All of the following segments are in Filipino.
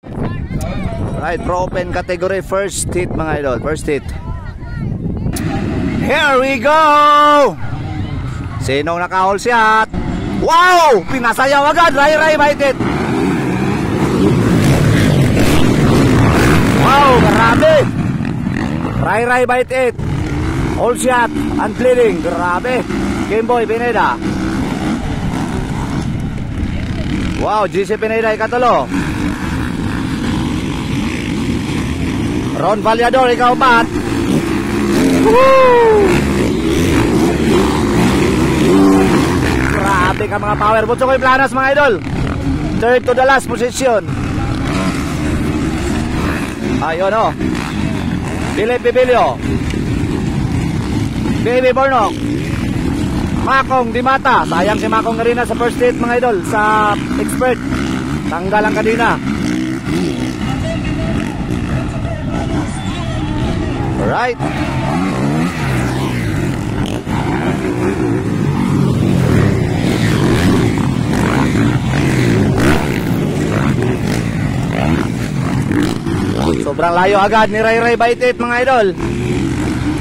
Right, pro open category, first hit mga idol, first hit. Here we go! Sinong naka-all shot? Wow! Pinasayaw agad, Ray bite it. Wow, grabe! Ray bite it. All shot, and bleeding, grabe. Kimboy Pineda. Wow, GC Pineda ikatulo. Ron Vallador, ikaw bat. Woo! Grabe ka mga power. Butsokoy Planas mga idol. Third to the last position. Ayun o. Philip Bibilio. Baby Bornok. Makong Dimata. Sayang si Makong Arena sa first hit mga idol. Sa expert. Tanggal ang kadina. Alright. Sobrang layo agad ni Ray Baitit mga idol.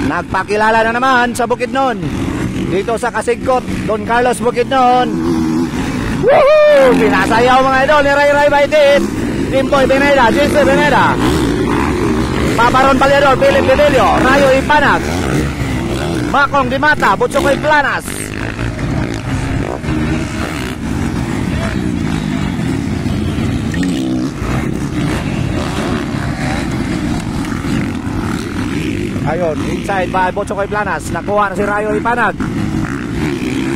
Nagpakilala na naman sa Bukidnon. Dito sa Kasigkot, Don Carlos Bukidnon. Woohoo! Pinasayaw mga idol ni Ray Baitit. Timboy Pineda, Jesse Pineda. Paparon Vallador, Philip Bibilio, Rayo Ipanag, Makong Dimata, Butsokoy Planas. Ayun, inside by Butsokoy Planas. Nakuha na si Rayo Ipanag.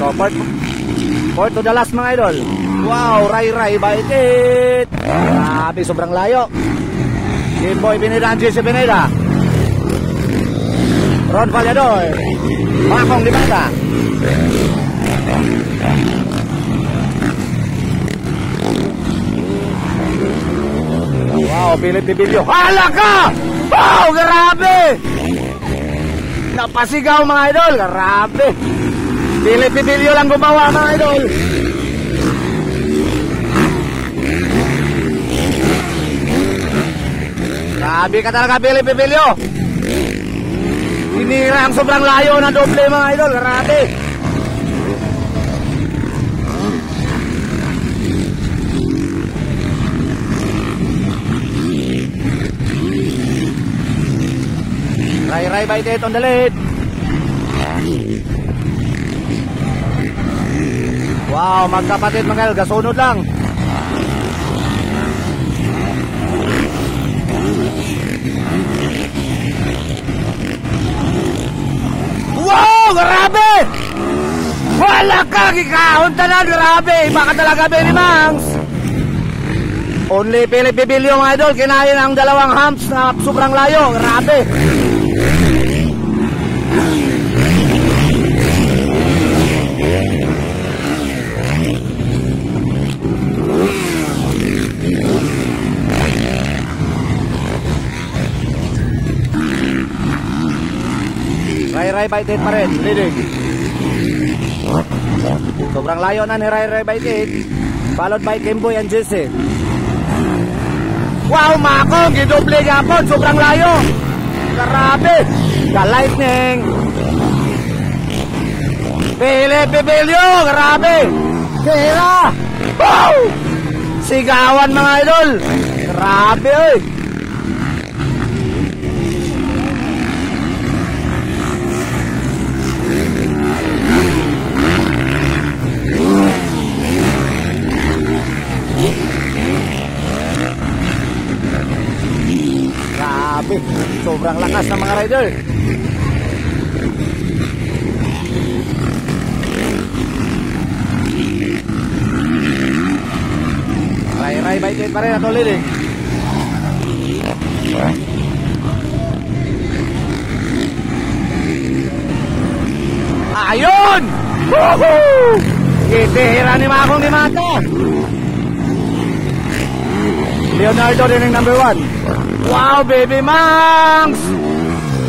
So, fourth to the last mga idol. Wow, Ray baitit. Grabe, sobrang layo. Kimboy Pineda, Jesse Pineda. Ron Vallador. Makong Dimata. Wow, Philip Bibilio. Hala ka! Wow, grabe! Napasigaw mga idol, grabe. Philip Bibilio lang gumawa mga idol. Grabe ka talaga, Philip Bibilio. Tinira ang sobrang layo na doble mga idol, grabe. Ray Baitit on the lead. Wow, magkapatid mga idol, gasunod lang. Wow, grabe! Wala ka, gikahon tanan, grabe. Iba ka talaga, Benny Mangs. Only Philip Bibilio mga idol, kinain ang dalawang humps na sobrang layo, grabe. Ray Baitit pa rin, leading. Sobrang layo na ni Ray Baitit. Followed by Kimboy and Jesse. Wow, Makong, gidoble gapon, sobrang layo. Grabe. The Lightning. Philip Bibilio, grabe. Kira. Wow! Sigawan mga idol. Grabe, oy. Grabe, sobrang lakas ng mga rider. Ray Baitit pa rin at leading. Ayun! Woohoo! Itihira ni Makong Dimata. Leonardo din ang number 1. Wow, Baby Mangs!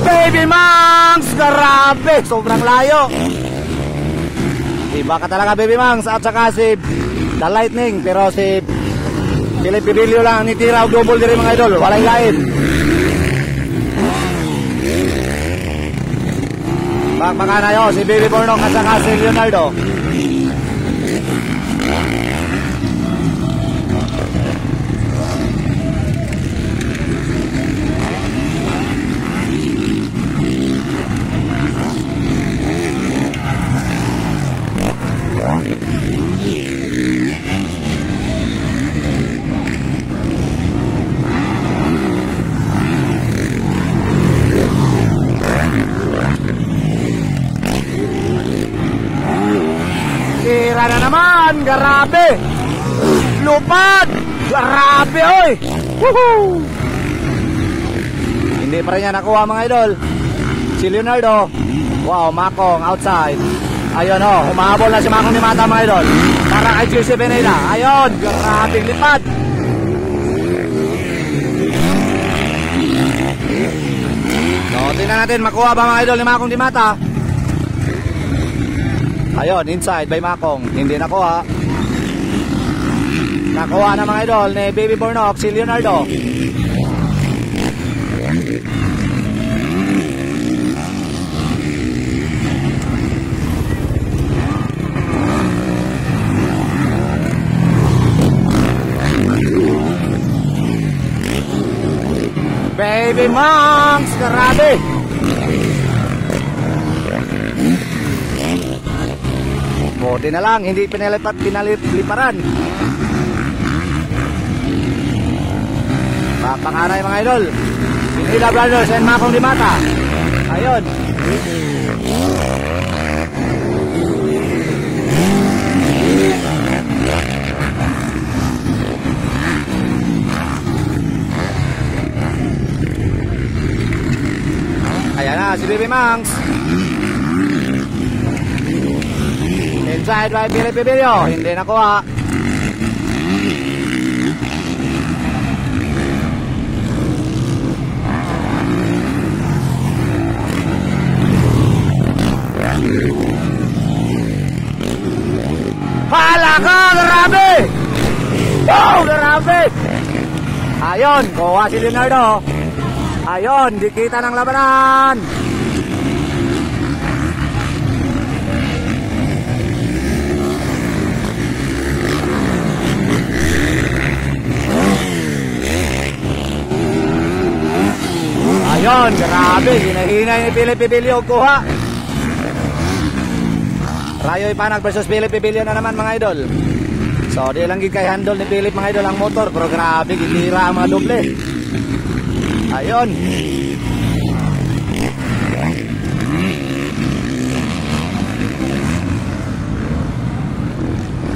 Baby Mangs! Grabe! Sobrang layo. Iba ka talaga, Baby Mangs. At saka si The Lightning. Pero si Philip Pibilio lang ni tira og double diri mga idol, walay lain. Bakbakan na yun, si Baby Bornok at saka si Leonardo. Tira na naman, grabe. Lupad, grabe oy. Woohoo! Hindi pa rin niya nakuha mga idol. Si Leonardo, wow, Makong outside. Ayun oh, humahabol na si Makong ni Mata mga idol. Para kay JC Pineda. Ayun, grabe lipad. So, tingnan natin, makuha ba mga idol ni Makong ni Mata? Ayun, inside by Makong. Hindi nakuha. Nakuha na mga idol ni Baby Bornok, si Leonardo. Baby Monks, grabe. Buti na lang, hindi pinaliparan. Papanganay mga idol. Pinila Brothers and Makong di Mata. Ayun. Ayan na, si Baby Monks. Inside by Philip Pibilio. Hindi nakuha. Hala ka, grabe! Wow, grabe! Ayun, kuha si Leonardo. Ayun, di kita ng labanan. Ayun, grabe, hinahinay ni Philip Pibilio kuha. Rayo Ipanag versus Philip Pibilio na naman mga idol. So, di lang kay handle ni Philip mga idol ang motor, pero grabe, gitira ang mga doble. Ayun.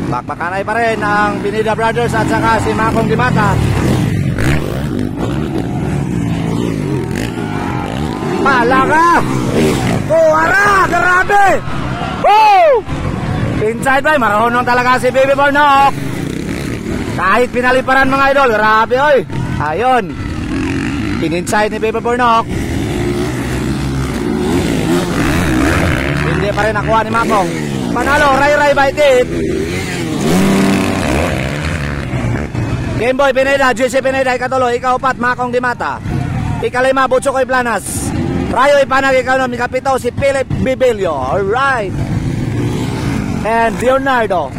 Bakbakanay pa rin ang Pineda Brothers at saka si Makong di Mata. Malaga! Kuwara! Grabe! Woo! Inside by, marunong talaga si Baby Bornok. Kahit pinaliparan mga idol, grabe oy. Ayun. Pininside ni Baby Bornok. Hindi pa rin nakuha ni Makong. Panalo, Ray by tip. Gameboy Pineda, JC Pineda, ikatuloy, ikaw pat, Makong di Mata. Ikalima, Butsukoy Planas. Rayo Ipanag, ikaw na, ikapito, si Philip Pibilio. Alright. And Leonardo.